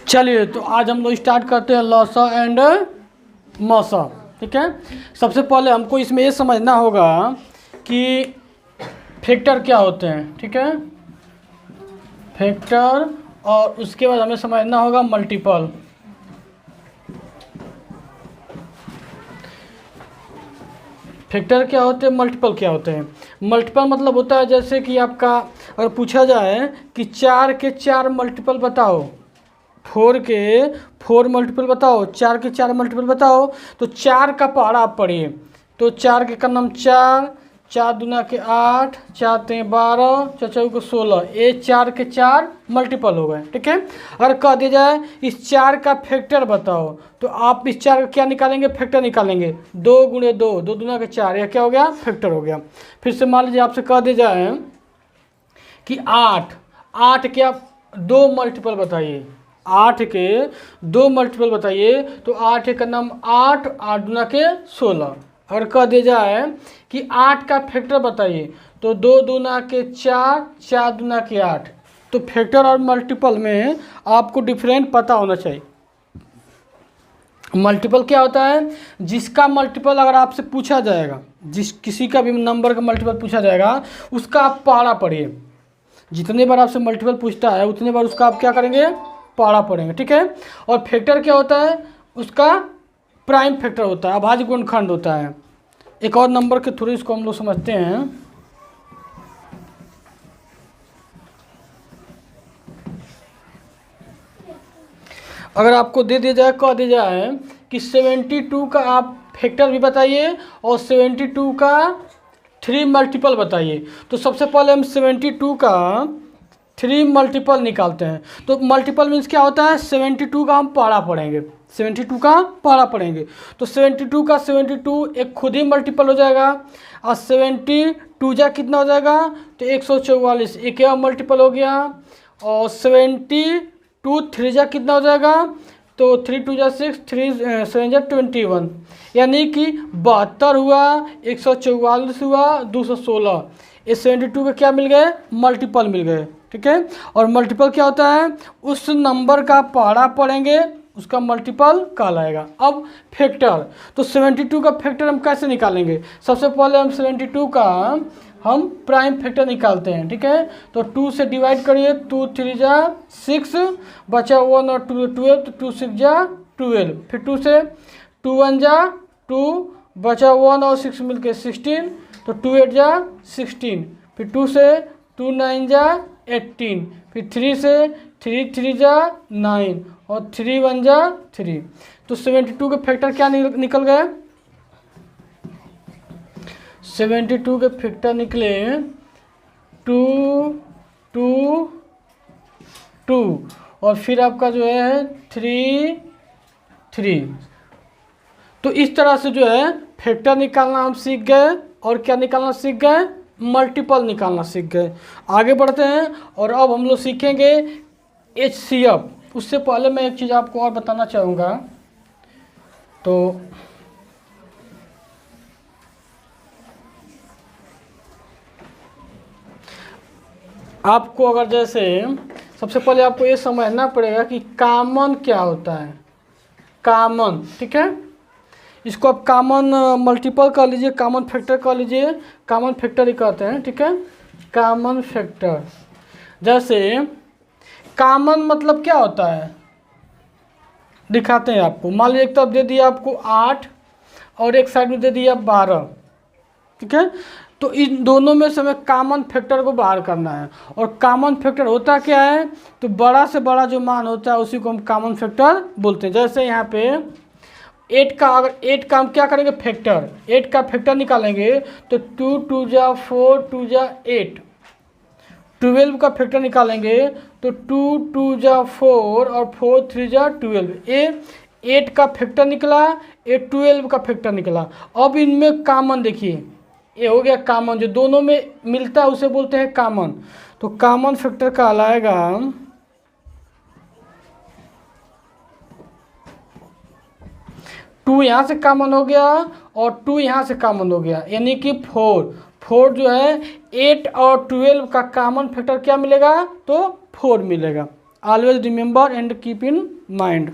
चलिए तो आज हम लोग स्टार्ट करते हैं लॉसा एंड मौसा। ठीक है, सबसे पहले हमको इसमें ये समझना होगा कि फैक्टर क्या होते हैं। ठीक है, फैक्टर, और उसके बाद हमें समझना होगा मल्टीपल। फैक्टर क्या होते हैं, मल्टीपल क्या होते हैं। मल्टीपल मतलब होता है जैसे कि आपका अगर पूछा जाए कि 4 के 4 मल्टीपल बताओ, 4 के 4 मल्टीपल बताओ, 4 के 4 मल्टीपल बताओ, तो 4 का पहाड़ा आप पढ़िए। तो 4 के का नाम 4, 4 दूना के 8, 4 ते 12, 4 चौके को 16, ये 4 के 4 मल्टीपल हो गए। ठीक है, अगर कह दिया जाए इस 4 का फैक्टर बताओ, तो आप इस 4 का क्या निकालेंगे, फैक्टर निकालेंगे। 2 गुणे 2, 2 दूना के 4, यह क्या हो गया, फैक्टर हो गया। फिर से मान लीजिए आपसे कह दिया जाए कि 8 के आप 2 मल्टीपल बताइए, 8 के 2 मल्टीपल बताइए, तो 8 का नाम 8, 8 दूना के 16। अगर कह दिया जाए कि 8 का फैक्टर बताइए, तो 2 दूना के 4, 4 दूना के 8। तो फैक्टर और मल्टीपल में आपको डिफरेंट पता होना चाहिए। मल्टीपल क्या होता है, जिसका मल्टीपल अगर आपसे पूछा जाएगा, जिस किसी का भी नंबर का मल्टीपल पूछा जाएगा, उसका आप पहाड़ा पढ़िए। जितने बार आपसे मल्टीपल पूछता है उतने बार उसका आप क्या करेंगे, पहाड़ा पढ़ेंगे। ठीक है, और फैक्टर क्या होता है, उसका प्राइम फैक्टर होता है, अभाज्य गुणनखंड होता है। एक और नंबर के थ्रू इसको हम लोग समझते हैं। अगर आपको दे दिया जाए, कह दिया जाए कि 72 का आप फैक्टर भी बताइए और 72 का 3 मल्टीपल बताइए, तो सबसे पहले हम 72 का 3 मल्टीपल निकालते हैं। तो मल्टीपल मीन्स क्या होता है, 72 का हम पहाड़ा पढ़ेंगे, 72 का पहाड़ा पढ़ेंगे। तो 72 का 72 एक खुद ही मल्टीपल हो जाएगा, और 72 जा कितना हो जाएगा, तो 144, एक और मल्टीपल हो गया। और 72 3 जा कितना हो जाएगा, तो 3 2 जा 6, 3 7 जा 21, यानी कि 72 हुआ, 144 हुआ, 216। ये 72 के क्या मिल गए, मल्टीपल मिल गए। ठीक है, और मल्टीपल क्या होता है, उस नंबर का पहाड़ा पढ़ेंगे, उसका मल्टीपल कहलाएगा। अब फैक्टर, तो 72 का फैक्टर हम कैसे निकालेंगे, सबसे पहले हम 72 का हम प्राइम फैक्टर निकालते हैं। ठीक है, तो 2 से डिवाइड करिए, 2 3 जा 6, बचा 1 और 2 12, तो 2 6 जा 12, फिर 2 से 2 1 जा 2, बचा 1 और 6 मिलके 16, तो 2 8 जा 16, फिर 2 से 2 9 जा 18, फिर 3 से 3 3 जा 9, और 3 1 जा 3। तो 72 के फैक्टर क्या निकल गए, 72 के फैक्टर निकले 2 2 2, और फिर आपका जो है 3 3। तो इस तरह से जो है फैक्टर निकालना हम सीख गए, और क्या निकालना सीख गए, मल्टीपल निकालना सीख गए। आगे बढ़ते हैं, और अब हम लोग सीखेंगे HCF। उससे पहले मैं एक चीज़ आपको और बताना चाहूँगा। तो आपको अगर जैसे सबसे पहले आपको ये समझना पड़ेगा कि कॉमन क्या होता है, कॉमन। ठीक है, इसको आप कॉमन मल्टीपल कह लीजिए, कॉमन फैक्टर कह लीजिए, कॉमन फैक्टर ही कहते हैं। ठीक है, कॉमन फैक्टर, जैसे कॉमन मतलब क्या होता है, दिखाते हैं आपको। मान लीजिए एक तरफ दे दिया आपको 8 और एक साइड में दे दिया 12। ठीक है, तो इन दोनों में से हमें कॉमन फैक्टर को बाहर करना है। और कॉमन फैक्टर होता क्या है, तो बड़ा से बड़ा जो मान होता है उसी को हम कॉमन फैक्टर बोलते हैं। जैसे यहाँ पे 8 का, अगर 8 का हम क्या करेंगे, फैक्टर, 8 का फैक्टर निकालेंगे, तो 2 2 जा 4, 2 जा 8। 12 का फैक्टर निकालेंगे, तो 2 2 जा 4, और 4 3 जा 12। ये 8 का फैक्टर निकला, ये 12 का फैक्टर निकला। अब इनमें कॉमन देखिए, ये हो गया कॉमन, जो दोनों में मिलता है उसे बोलते हैं कॉमन। तो कॉमन फैक्टर कहलाएगा 2 यहाँ से कॉमन हो गया और 2 यहाँ से कॉमन हो गया, यानी कि 4 जो है 8 और 12 का कॉमन फैक्टर क्या मिलेगा, तो 4 मिलेगा। Always remember and keep in mind.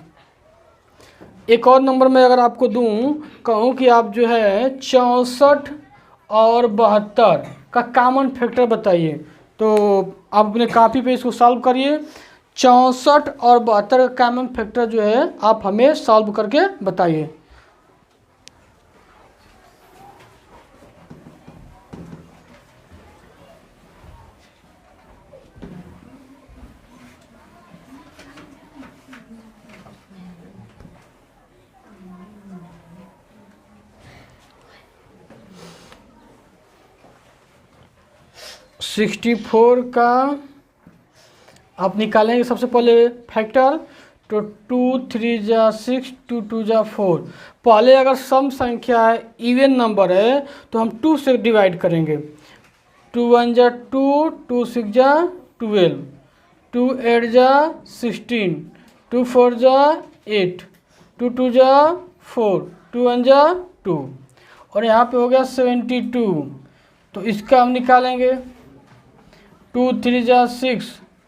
एक और नंबर में अगर आपको दूं, कहूँ कि आप जो है 64 और 72 का कॉमन फैक्टर बताइए, तो आप अपने कॉपी पे इसको सॉल्व करिए। 64 और 72 का कॉमन फैक्टर जो है आप हमें सॉल्व करके बताइए। सिक्सटी फोर का आप निकालेंगे सबसे पहले फैक्टर, तो 2 3 जा 6, 2 2 जा 4। पहले अगर सम संख्या है, इवन नंबर है, तो हम 2 से डिवाइड करेंगे। 2 1 जा 2, 2 6 जा 12, 2 8 जा 16, 2 4 जा 8, 2 2 जा 4, 2 1 जा 2, और यहाँ पे हो गया 72। तो इसका हम निकालेंगे। 2 3 जा 6,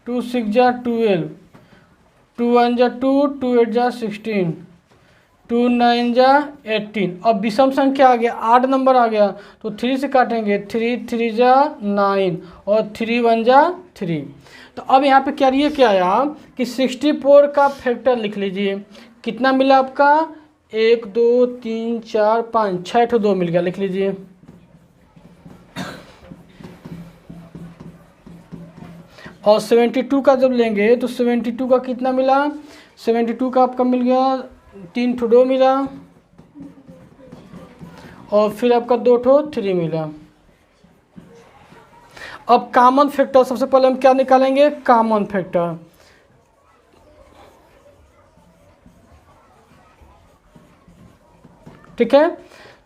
2 6 जा 12, 2 1 जा 2, 2 8 जा 16, 2 9 जा 18। अब विषम संख्या आ गया, 8 नंबर आ गया, तो 3 से काटेंगे। 3 3 जा 9 और 3 1 जा 3। तो अब यहाँ पे क्या आया कि 64 का फैक्टर लिख लीजिए। कितना मिला आपका? 1 2 3 4 5 6 ठो 2 मिल गया, लिख लीजिए। और 72 का जब लेंगे तो 72 का कितना मिला? 72 का आपका मिल गया 3 ठो 2 मिला, और फिर आपका 2 ठो 3 मिला। अब कॉमन फैक्टर, सबसे पहले हम क्या निकालेंगे? Common factor. ठीक है,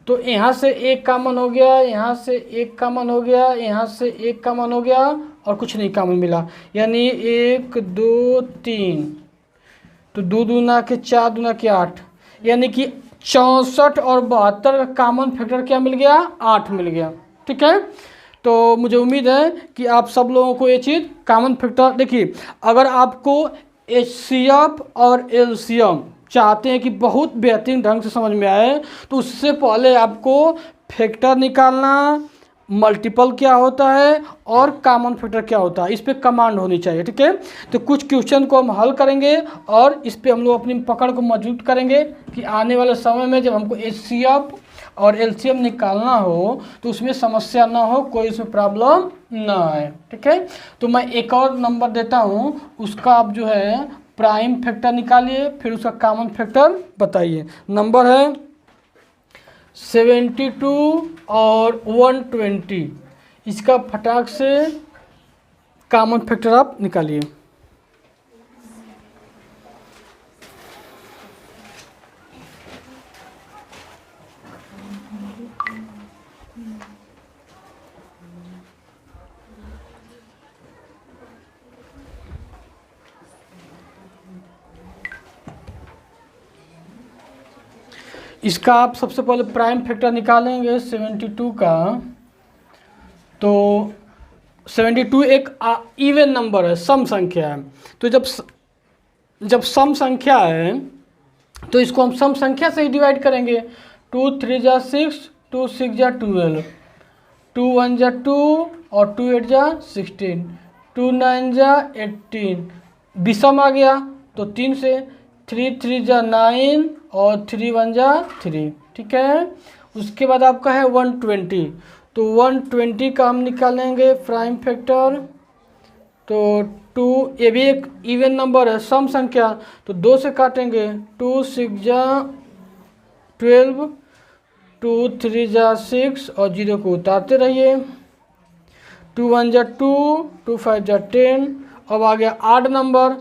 तो यहाँ से एक कॉमन हो गया, यहाँ से एक कॉमन हो गया, यहाँ से एक कॉमन हो गया, और कुछ नहीं कॉमन मिला, यानी 1 2 3, तो 2 दूना के 4 दूना के 8, यानी कि 64 और 72 का कॉमन फैक्टर क्या मिल गया? 8 मिल गया। ठीक है, तो मुझे उम्मीद है कि आप सब लोगों को ये चीज़ कॉमन फैक्टर, देखिए अगर आपको HCF और LCM चाहते हैं कि बहुत बेहतरीन ढंग से समझ में आए, तो उससे पहले आपको फैक्टर निकालना, मल्टीपल क्या होता है और कॉमन फैक्टर क्या होता है, इस पे कमांड होनी चाहिए। ठीक है, तो कुछ क्वेश्चन को हम हल करेंगे और इस पे हम लोग अपनी पकड़ को मजबूत करेंगे कि आने वाले समय में जब हमको HCF और LCM निकालना हो तो उसमें समस्या ना हो, कोई उसमें प्रॉब्लम ना आए। ठीक है, तो मैं एक और नंबर देता हूँ, उसका आप जो है प्राइम फैक्टर निकालिए, फिर उसका कॉमन फैक्टर बताइए। नंबर है 72 और 120, इसका फटाक से कॉमन फैक्टर आप निकालिए। इसका आप सबसे पहले प्राइम फैक्टर निकालेंगे 72 का, तो 72 एक इवन नंबर है, सम संख्या है। तो जब सम संख्या है तो इसको हम सम संख्या से ही डिवाइड करेंगे। 2 3 जा 6, 2 6 जा 12, 2 1 जा 2 और 2 8 जा 16, 2 9 जा 18। विषम आ गया तो 3 से, 3 3 जा 9 और 3 1 जा 3। ठीक है, उसके बाद आपका है 120, तो 120 का हम निकालेंगे प्राइम फैक्टर। तो 2, ये भी एक इवन नंबर है, सम संख्या, तो 2 से काटेंगे। 2 6 जा 12, 2 3 जा 6 और 0 को उतारते रहिए। 2 1 जा 2, 2 5 जा 10। अब आ गया 8 नंबर,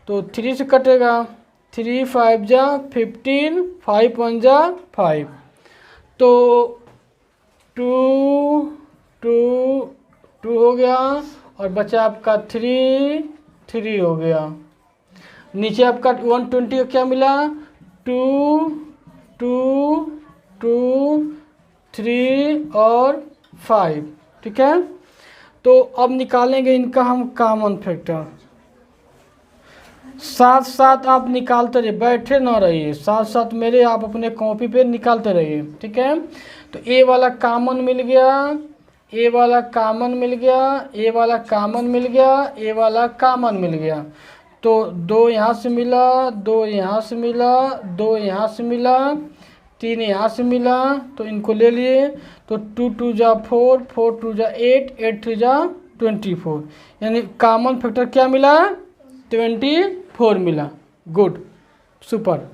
तो 3 से कटेगा। 3 5 जा 15, 5 1 जा 5, तो 2 2 2 हो गया, और बचा आपका 3 3 हो गया। नीचे आपका 120 का क्या मिला? 2 2 2 3 और 5। ठीक है, तो अब निकालेंगे इनका हम कॉमन फैक्टर। साथ साथ आप निकालते रहिए, बैठे ना रहिए, साथ साथ मेरे आप अपने कॉपी पे निकालते रहिए, ठीक है। तो ए वाला कामन मिल गया, ए वाला कामन मिल गया, ए वाला कामन मिल गया, ए वाला कामन मिल गया। तो 2 यहाँ से मिला, 2 यहाँ से मिला, 2 यहाँ से मिला, 3 यहाँ से मिला, तो इनको ले लिए। तो 2 2 जा 4, 4 2 जा 8, 8 3 जा 24, यानी कॉमन फैक्टर क्या मिला? 24 मिला। गुड, सुपर,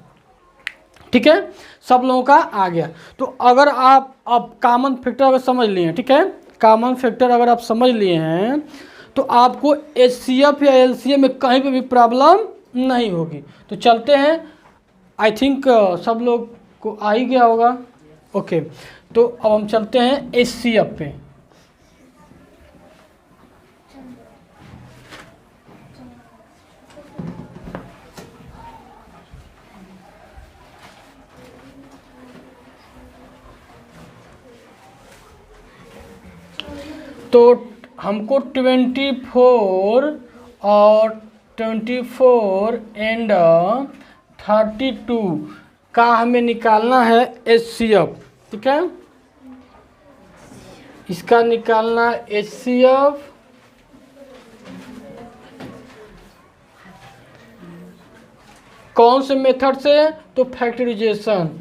ठीक है, सब लोगों का आ गया। तो अगर आप अब कॉमन फैक्टर अगर समझ लिए हैं, ठीक है, कॉमन फैक्टर अगर आप समझ लिए हैं तो आपको एचसीएफ या एलसीएम में कहीं पे भी प्रॉब्लम नहीं होगी। तो चलते हैं, आई थिंक सब लोग को आ ही गया होगा। ओके, तो अब हम चलते हैं एचसीएफ पे। तो हमको 24 और 24 एंड 32 का हमें निकालना है एचसीएफ, ठीक है। इसका निकालना एचसीएफ, कौन से मेथड से? तो फैक्टराइजेशन।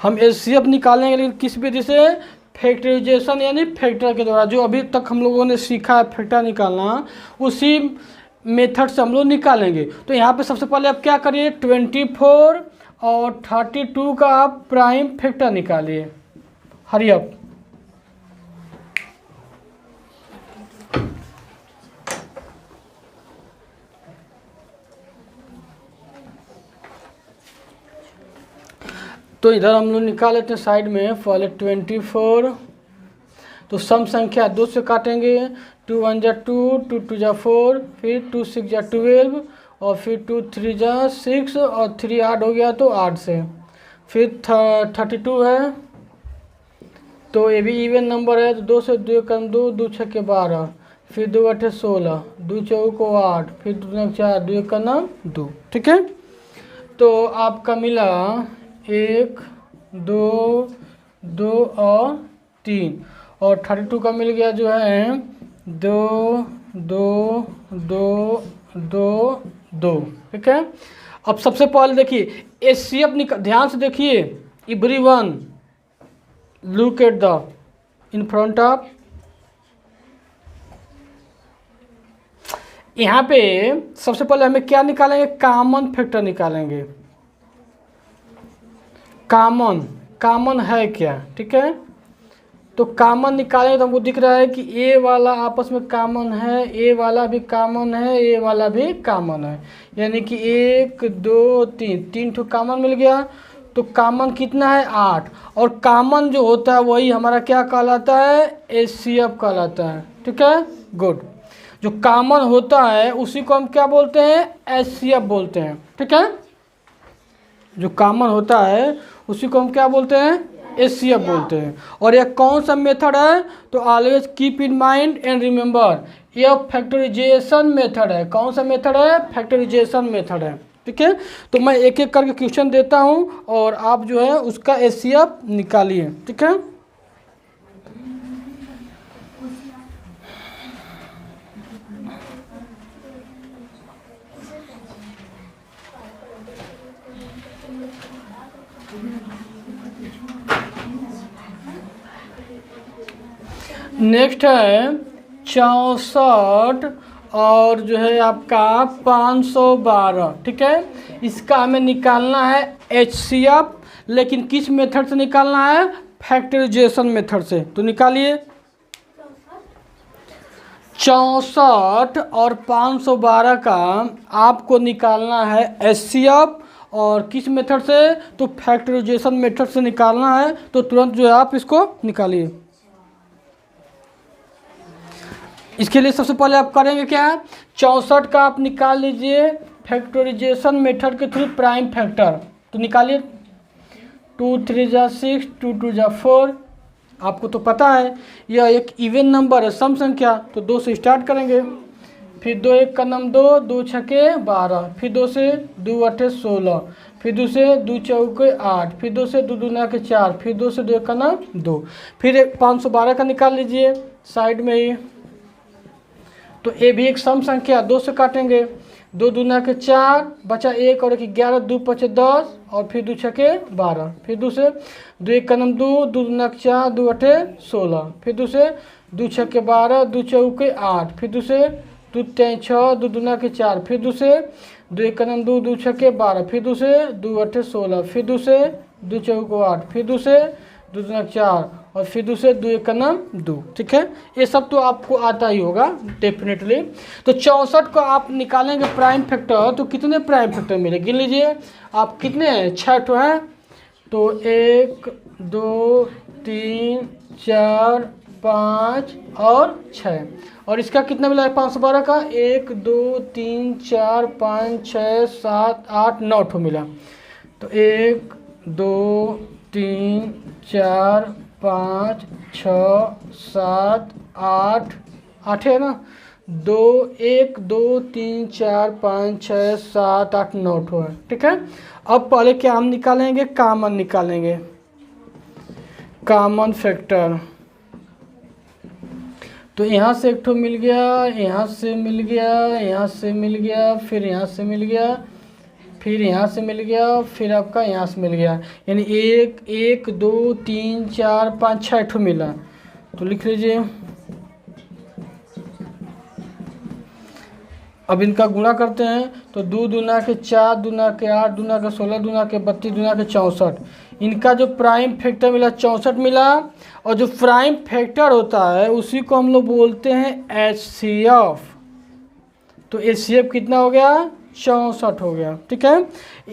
हम एचसीएफ निकालेंगे, लेकिन किस विधि से? फैक्टराइजेशन, यानी फैक्टर के द्वारा। जो अभी तक हम लोगों ने सीखा है फैक्टर निकालना, उसी मेथड से हम लोग निकालेंगे। तो यहाँ पे सबसे पहले आप क्या करिए, 24 और 32 का आप प्राइम फैक्टर निकालिए। Hurry up. तो इधर हम लोग निकाल लेते हैं साइड में। पहले 24, तो सम संख्या 2 से काटेंगे। 2 1 जा 2, 2 2 जा 4, फिर 2 6 जा 12, और फिर 2 3 जा 6, और 3 8 हो गया तो 8 से। फिर 32 है, तो ये भी इवन नंबर है, तो 2 से 2 कम 2, 2 6 के 12, फिर 2 8 16, 2 4 को 8, फिर 2 4, 2 का नाम 2, ठीक है। तो आपका मिला 1 2 2 और 3, और 32 का मिल गया जो है 2 2 2 2 2, ठीक है। अब सबसे पहले देखिए एचसीएफ, ध्यान से देखिए, everyone look at the in front of. यहाँ पे सबसे पहले हमें क्या निकालेंगे? कॉमन फैक्टर निकालेंगे। कॉमन है क्या, ठीक है। तो कॉमन निकालेंगे तो हमको दिख रहा है कि ए वाला आपस में कॉमन है, ए वाला भी कॉमन है, ए वाला भी कॉमन है, यानी कि 1 2 3, 3 ठो कॉमन मिल गया। तो कॉमन कितना है? 8। और कॉमन जो होता है वही हमारा क्या कहलाता है? एचसीएफ कहलाता है, ठीक है। गुड, जो कॉमन होता है उसी को हम क्या बोलते हैं? एचसीएफ बोलते हैं, ठीक है। जो कॉमन होता है उसी को हम क्या बोलते हैं? एचसीएफ बोलते हैं। और यह कौन सा मेथड है? तो always keep in mind and remember, यह फैक्टराइजेशन मेथड है। कौन सा मेथड है? फैक्टराइजेशन मेथड है, ठीक है। तो मैं एक एक करके क्वेश्चन देता हूँ और आप जो है उसका एचसीएफ निकालिए, ठीक है। नेक्स्ट है 64 और जो है आपका 512, ठीक है। इसका हमें निकालना है एचसीएफ, लेकिन किस मेथड से निकालना है? फैक्टराइजेशन मेथड से। तो निकालिए। 64 और 512 का आपको निकालना है एचसीएफ, और किस मेथड से? तो फैक्टराइजेशन मेथड से निकालना है। तो तुरंत जो है आप इसको निकालिए। इसके लिए सबसे पहले आप करेंगे क्या? 64 का आप निकाल लीजिए फैक्टराइजेशन मेथड के थ्रू प्राइम फैक्टर। तो निकालिए। 2 3 जा 6, 2 2 जा 4, आपको तो पता है यह एक इवन नंबर है, सम संख्या, तो 2 से स्टार्ट करेंगे। फिर 2 1 का नाम 2, 2 छके 12, फिर 2 से 2 8 16, फिर 2 से 2 चौके 8, फिर 2 से 2 दूना के 4, फिर 2 से 2 का नाम 2, फिर 512 का निकाल लीजिए साइड में ही। तो ये भी एक सम संख्या, 2 से काटेंगे, 2 दूना के 4, बचा 1 और 1 11, 2 5 10, और फिर 2 छके 12, फिर 2 से 2 1 का नाम 2, 2 दूना के 4, 2 8 16, फिर 2 से 2 छके 12, 2 चौके 8, फिर 2 से 2 3 6, 2 दूना के 4, फिर 2 से 2 1 का नाम 2, 2 छके 12, फिर 2 से 2 8 16, फिर 2 से 2 चौके 8, फिर 2 से 2 दूना के 4, और फिर 2 से 2 1 का नाम 2। ठीक है, ये सब तो आपको आता ही होगा डेफिनेटली। तो 64 को आप निकालेंगे प्राइम फैक्टर, तो कितने प्राइम फैक्टर मिले गिन लीजिए आप, कितने हैं, 6 ठो हैं। तो 1 2 3 4 5 और 6, और इसका कितना मिला है 512 का, 1 2 3 4 5 6 7 8 9 ठो मिला। तो 1 2 3 4 5 6 7 8 8 है ना, 2 1 2 3 4 5 6 7 8 9 ठो है। ठीक है, अब पहले क्या हम निकालेंगे, कॉमन निकालेंगे, कॉमन फैक्टर। तो यहाँ से एक ठो मिल गया, यहाँ से मिल गया, यहाँ से मिल गया, फिर यहाँ से मिल गया, फिर यहाँ से मिल गया, फिर आपका यहाँ से मिल गया, यानी 1 1 2 3 4 5 6 ठो मिला। तो लिख लीजिए, अब इनका गुणा करते हैं। तो 2 दूना के 4, दूना के 8, दूना के 16, दूना के 32, दूना के 64, इनका जो प्राइम फैक्टर मिला 64 मिला। और जो प्राइम फैक्टर होता है उसी को हम लोग बोलते हैं HCF। तो HCF कितना हो गया, 64 हो गया। ठीक है,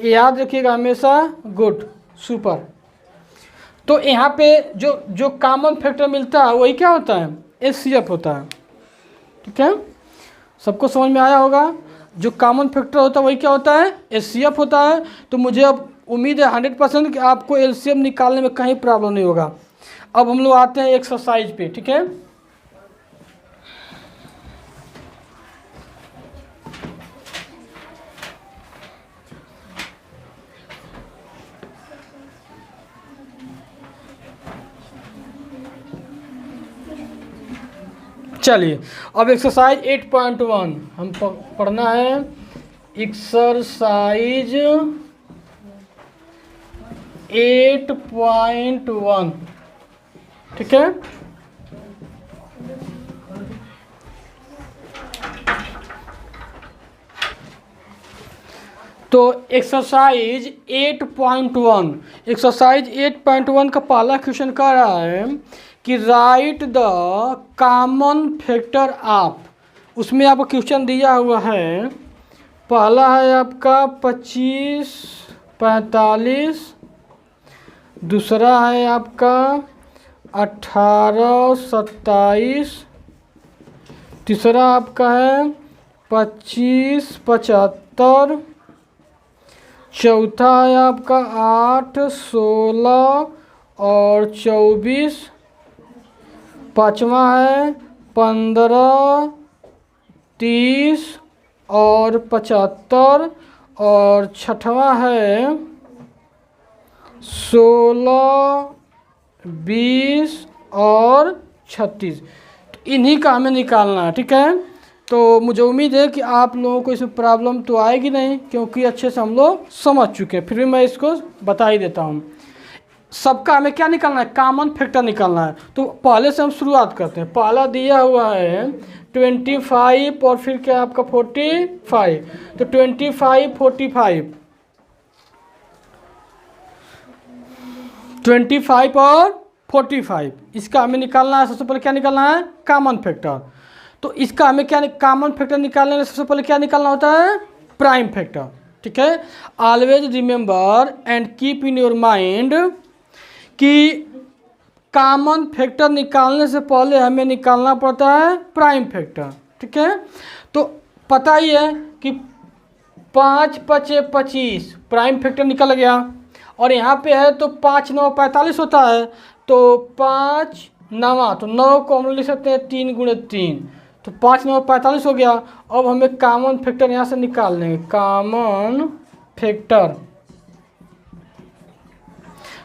याद रखिएगा हमेशा, गुड सुपर। तो यहाँ पे जो कॉमन फैक्टर मिलता है वही क्या होता है, HCF होता है। ठीक है, सबको समझ में आया होगा, जो कॉमन फैक्टर होता है वही क्या होता है, HCF होता है। तो मुझे अब उम्मीद है 100% कि आपको LCM निकालने में कहीं प्रॉब्लम नहीं होगा। अब हम लोग आते हैं एक्सरसाइज पे। ठीक है, चलिए अब एक्सरसाइज 8.1 हम पढ़ना है। एक्सरसाइज 8.1, ठीक है। तो एक्सरसाइज 8.1, एक्सरसाइज 8.1 का पहला क्वेश्चन कह रहा है कि right the common factor of, उसमें आपको क्वेश्चन दिया हुआ है। पहला है आपका 25 45, दूसरा है आपका 18 27, तीसरा आपका है 25 75, चौथा है आपका 8 16 और 24, पाँचवा है 15 30 और 75, और छठवा है 16 20 और 36। तो इन्हीं का हमें निकालना है। ठीक है, तो मुझे उम्मीद है कि आप लोगों को इसमें प्रॉब्लम तो आएगी नहीं, क्योंकि अच्छे से हम लोग समझ चुके हैं। फिर भी मैं इसको बता ही देता हूँ। सबका हमें क्या निकालना है, कॉमन फैक्टर निकालना है। तो पहले से हम शुरुआत करते हैं। पहला दिया हुआ है 25 और फिर क्या आपका 45। तो 25 45, 25 और 45, इसका हमें निकालना है। सबसे पहले क्या निकालना है, कॉमन फैक्टर। तो इसका हमें क्या कॉमन फैक्टर निकालने में सबसे पहले क्या निकालना होता है, प्राइम फैक्टर। ठीक है, always remember and keep in your mind कि कॉमन फैक्टर निकालने से पहले हमें निकालना पड़ता है प्राइम फैक्टर। ठीक है, तो पता ही है कि 5 5 25 प्राइम फैक्टर निकल गया, और यहाँ पे है तो 5 9 45 होता है। तो 5 नवा, तो 9 को हम लोग लिख सकते हैं 3 गुणे 3, तो 5 9 45 हो गया। अब हमें कॉमन फैक्टर यहाँ से निकाल लेंगे, कॉमन फैक्टर।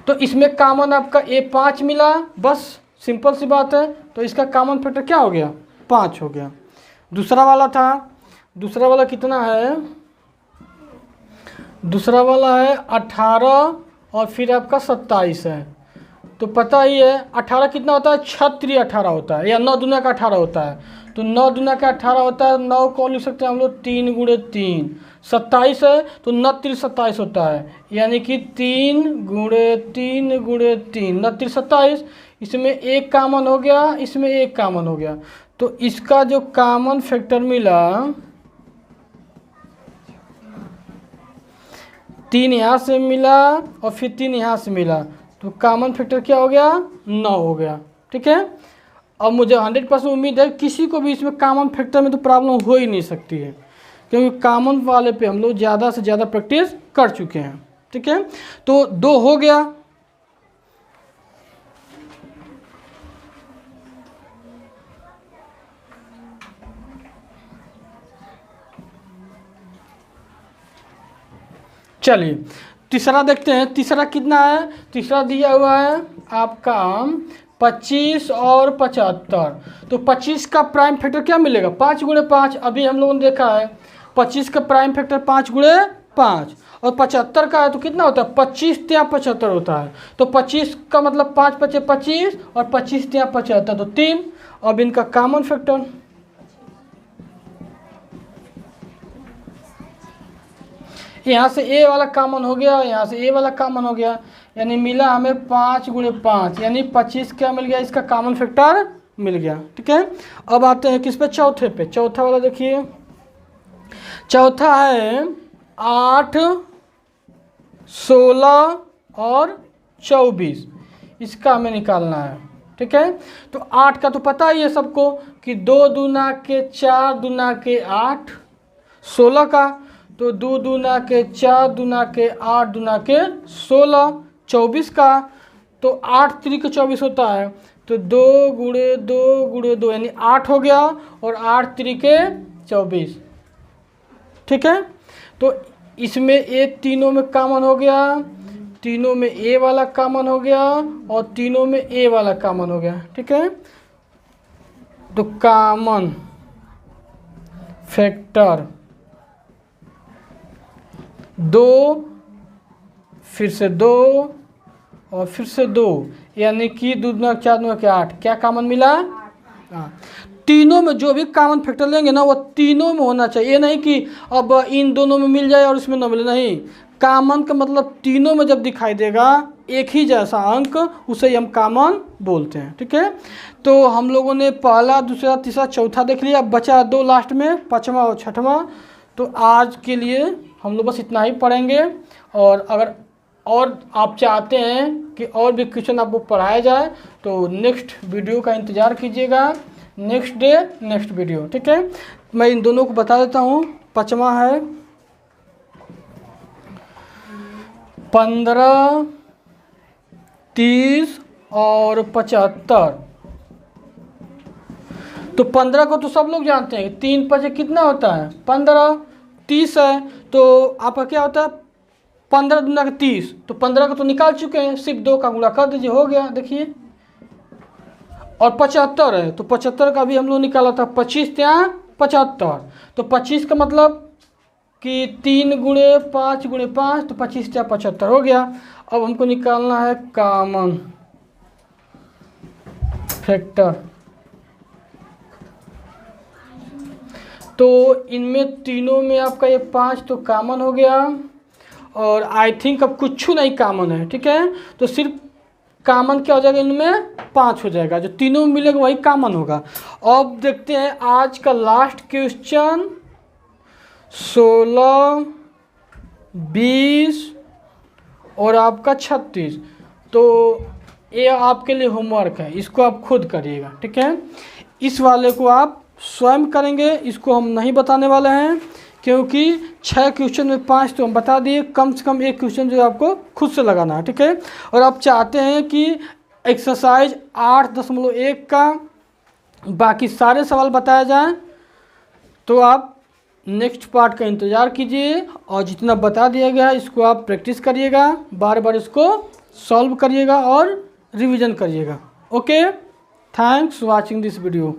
तो इसमें कॉमन आपका A5 मिला, बस सिंपल सी बात है। तो इसका कॉमन फैक्टर क्या हो गया, 5 हो गया। दूसरा वाला था, दूसरा वाला कितना है, दूसरा वाला है 18 और फिर आपका 27 है। तो पता ही है 18 कितना होता है, 6 18 होता है, या 9 दूना का 18 होता है। तो 9 दूना का 18 होता है, 9 को लिख सकते हैं हम लोग 3 गुणे 3। 27 है तो 9 3 27 होता है, यानी कि 3 गुणे 3 गुणे 3, 9 3 27। इसमें एक कॉमन हो गया, इसमें एक कॉमन हो गया। तो इसका जो कॉमन फैक्टर मिला, 3 यहाँ से मिला और फिर 3 यहाँ से मिला, तो कॉमन फैक्टर क्या हो गया, 9 हो गया। ठीक है, अब मुझे 100% उम्मीद है किसी को भी इसमें कॉमन फैक्टर में तो प्रॉब्लम हो ही नहीं सकती है, क्योंकि कॉमन वाले पे हम लोग ज़्यादा से ज़्यादा प्रैक्टिस कर चुके हैं। ठीक है, तो 2 हो गया। चलिए तीसरा देखते हैं, तीसरा कितना है। तीसरा दिया हुआ है आपका 25 और 75। तो 25 का प्राइम फैक्टर क्या मिलेगा, 5 गुणे 5। अभी हम लोगों ने देखा है 25 का प्राइम फैक्टर 5 गुणे 5, और 75 का है तो कितना होता है, 25 तिया 75 होता है। तो 25 का मतलब 5 5 25 और 25 तिया 75, तो 3। अब इनका कॉमन फैक्टर, यहाँ से ए वाला कॉमन हो गया, यहाँ से ए वाला कॉमन हो गया, यानी मिला हमें 5 गुणे 5, यानी 25 क्या मिल गया, इसका कॉमन फैक्टर मिल गया। ठीक है, अब आते हैं किस पे, चौथे पे। चौथा वाला देखिए, चौथा है 8 16 और 24, इसका हमें निकालना है। ठीक है, तो 8 का तो पता ही है सबको कि 2 दूना के 4 दूना के 8। 16 का तो 2 दूना के 4 दूना के 8 दूना के 16। 24 का तो 8 3 के 24 होता है, तो 2 गुणे 2 गुणे 2 यानी 8 हो गया, और 8 3 के 24। ठीक है, तो इसमें ए तीनों में कॉमन हो गया, तीनों में ए वाला कॉमन हो गया, और तीनों में ए वाला कॉमन हो गया। ठीक है, तो कॉमन फैक्टर 2, फिर से 2 और फिर से 2, यानी कि 2 दूना 4 दूना के 8। क्या कॉमन मिला, हाँ। तीनों में जो भी कॉमन फैक्टर लेंगे ना वो तीनों में होना चाहिए, ये नहीं कि अब इन दोनों में मिल जाए और इसमें ना मिले, नहीं। कॉमन का मतलब तीनों में जब दिखाई देगा एक ही जैसा अंक, उसे ही हम कॉमन बोलते हैं। ठीक है, तो हम लोगों ने पहला दूसरा तीसरा चौथा देख लिया, बचा 2 लास्ट में, 5वां और 6वां। तो आज के लिए हम लोग बस इतना ही पढ़ेंगे, और अगर और आप चाहते हैं कि और भी क्वेश्चन आपको पढ़ाया जाए तो नेक्स्ट वीडियो का इंतज़ार कीजिएगा, नेक्स्ट डे नेक्स्ट वीडियो। ठीक है, मैं इन दोनों को बता देता हूँ। 5वां है 15 30 और 75। तो 15 को तो सब लोग जानते हैं, 3 5 कितना होता है, 15। 30 है तो आपका क्या होता है, 15 दूना का 30, तो 15 को तो निकाल चुके हैं, सिर्फ 2 का गुणा कर दीजिए, हो गया। देखिए, और 75 है तो 75 का भी हम लोग निकाला था, 25 त्या 75, तो 25 का मतलब कि 3 गुणे 5 गुणे 5, तो 25 त्या 75 हो गया। अब हमको निकालना है कॉमन फैक्टर। तो इनमें तीनों में आपका ये 5 तो कॉमन हो गया, और आई थिंक अब कुछ नहीं कॉमन है। ठीक है, तो सिर्फ कॉमन क्या हो जाएगा, इनमें 5 हो जाएगा, जो तीनों में मिलेगा वही कॉमन होगा। अब देखते हैं आज का लास्ट क्वेश्चन, 16 20 और आपका 36। तो ये आपके लिए होमवर्क है, इसको आप खुद करिएगा। ठीक है, इस वाले को आप स्वयं करेंगे, इसको हम नहीं बताने वाले हैं, क्योंकि 6 क्वेश्चन में 5 तो हम बता दिए, कम से कम एक क्वेश्चन जो आपको खुद से लगाना है। ठीक है, और आप चाहते हैं कि एक्सरसाइज 8.1 का बाकी सारे सवाल बताए जाएं तो आप नेक्स्ट पार्ट का इंतज़ार कीजिए, और जितना बता दिया गया है इसको आप प्रैक्टिस करिएगा, बार बार इसको सॉल्व करिएगा और रिवीजन करिएगा। Okay, thanks watching this video.